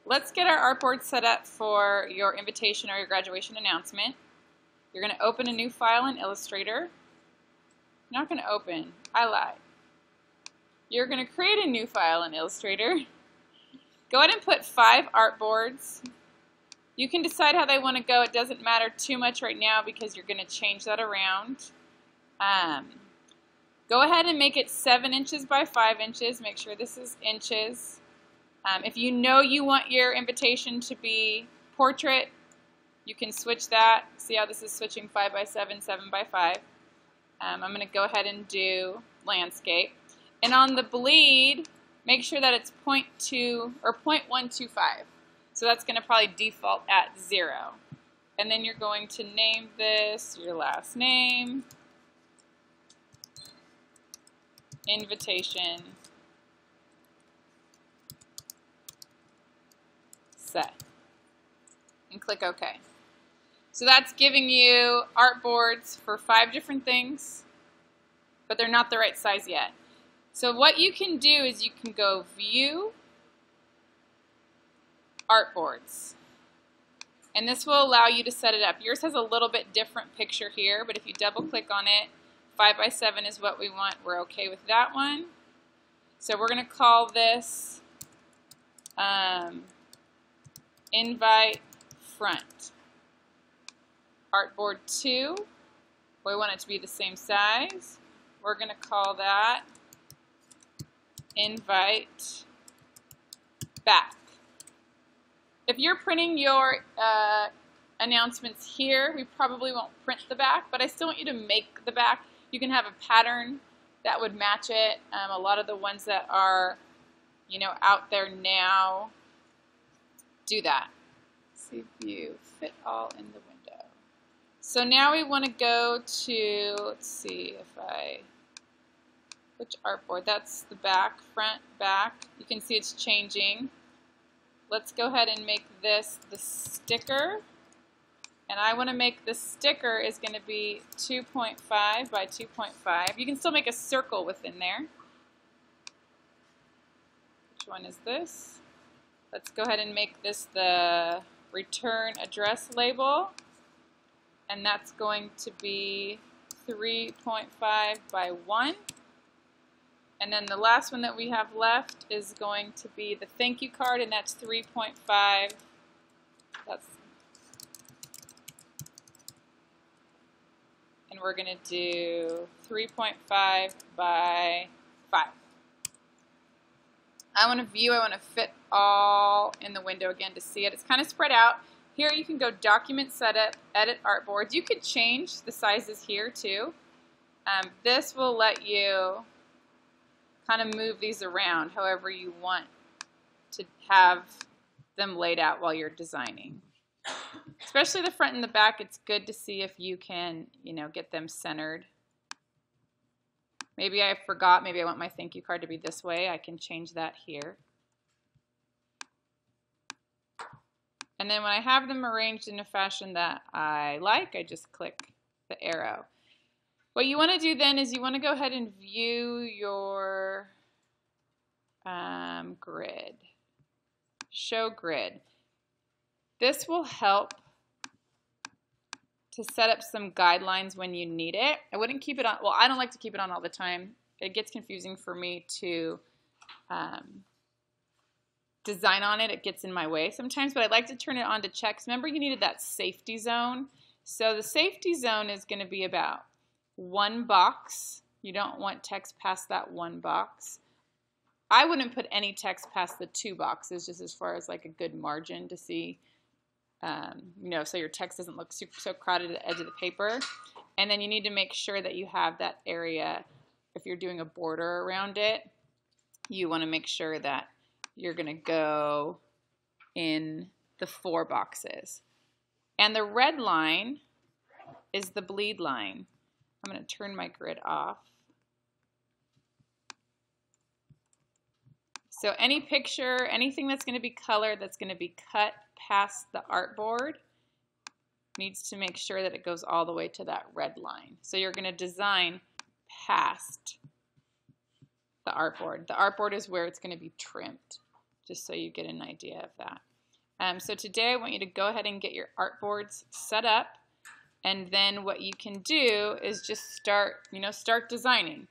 let's get our artboard set up for your invitation or your graduation announcement. You're going to open a new file in Illustrator. You're not going to open. I lied. You're going to create a new file in Illustrator. Go ahead and put 5 artboards. You can decide how they want to go. It doesn't matter too much right now because you're going to change that around. Go ahead and make it 7 inches by 5 inches. Make sure this is inches. If you know you want your invitation to be portrait, you can switch that. See how this is switching 5 by 7, 7 by 5. I'm going to go ahead and do landscape. And on the bleed, make sure that it's 0.2 or 0.125. So that's going to probably default at 0. And then you're going to name this your last name, invitation, set, and click OK. So that's giving you artboards for 5 different things, but they're not the right size yet. So what you can do is you can go View, Artboards. And this will allow you to set it up. Yours has a little bit different picture here, but if you double click on it, 5 by 7 is what we want. We're okay with that one. So we're going to call this Invite Front. Artboard 2, we want it to be the same size. We're going to call that Invite Back. If you're printing your announcements here, we probably won't print the back, but I still want you to make the back. You can have a pattern that would match it. A lot of the ones that are, out there now do that. See view, fit all in the window. So now we want to go to, let's see if which artboard? That's the back, front, back. You can see it's changing. Let's go ahead and make this the sticker. And I want to make the sticker is going to be 2.5 by 2.5. You can still make a circle within there. Which one is this? Let's go ahead and make this the return address label. And that's going to be 3.5 by 1. And then the last one that we have left is going to be the thank you card, and that's 3.5. And we're going to do 3.5 by 5. I want to view, I want to fit all in the window again to see it. It's kind of spread out. Here you can go document setup, edit artboards. You could change the sizes here too. This will let you kind of move these around however you want to have them laid out while you're designing. Especially the front and the back, it's good to see if you can, get them centered. Maybe I forgot, maybe I want my thank you card to be this way. I can change that here. And then when I have them arranged in a fashion that I like, I just click the arrow. What you want to do then is you want to go ahead and view your grid. Show grid. This will help to set up some guidelines when you need it. I wouldn't keep it on, well, I don't like to keep it on all the time. It gets confusing for me to design on it. It gets in my way sometimes, but I'd like to turn it on to checks. Remember, you needed that safety zone. So the safety zone is going to be about 1 box. You don't want text past that 1 box. I wouldn't put any text past the 2 boxes, just as far as like a good margin to see, so your text doesn't look so crowded at the edge of the paper. And then you need to make sure that you have that area, if you're doing a border around it, you want to make sure that you're going to go in the 4 boxes. And the red line is the bleed line. I'm going to turn my grid off. So any picture, anything that's going to be colored, that's going to be cut past the artboard, needs to make sure that it goes all the way to that red line. So you're going to design past the artboard. The artboard is where it's going to be trimmed, just so you get an idea of that. So today I want you to go ahead and get your artboards set up, and then what you can do is just start designing.